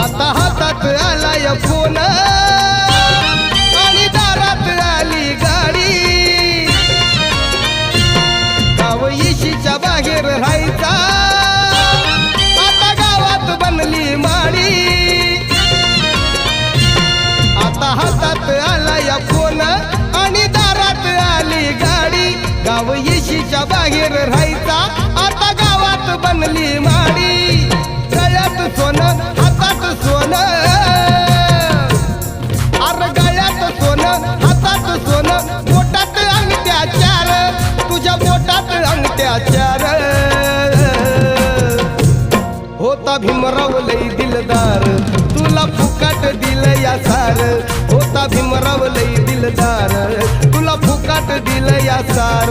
आता हातात आलाय फोन आणि दारात आली गाडी गाव इशीच्या बाहेर राहायचा आता गावात बनली माडी आता हातात आलाय फोन आणि दारात आली गाडी गाव इशीच्या बाहेर राहायचा आता गावात बनली माडी गळ्यात सोनं हातात सोनं अरे गळ्यात सोनं हातात सोनं बोटात अंगठ्या चार तुझ्या बोटात अंगठ्या चार होता भीमराव लई दिलदार तुला फुकाट दिलं या सार होता भीमराव लई दिलदार तुला फुकाट दिलं या सार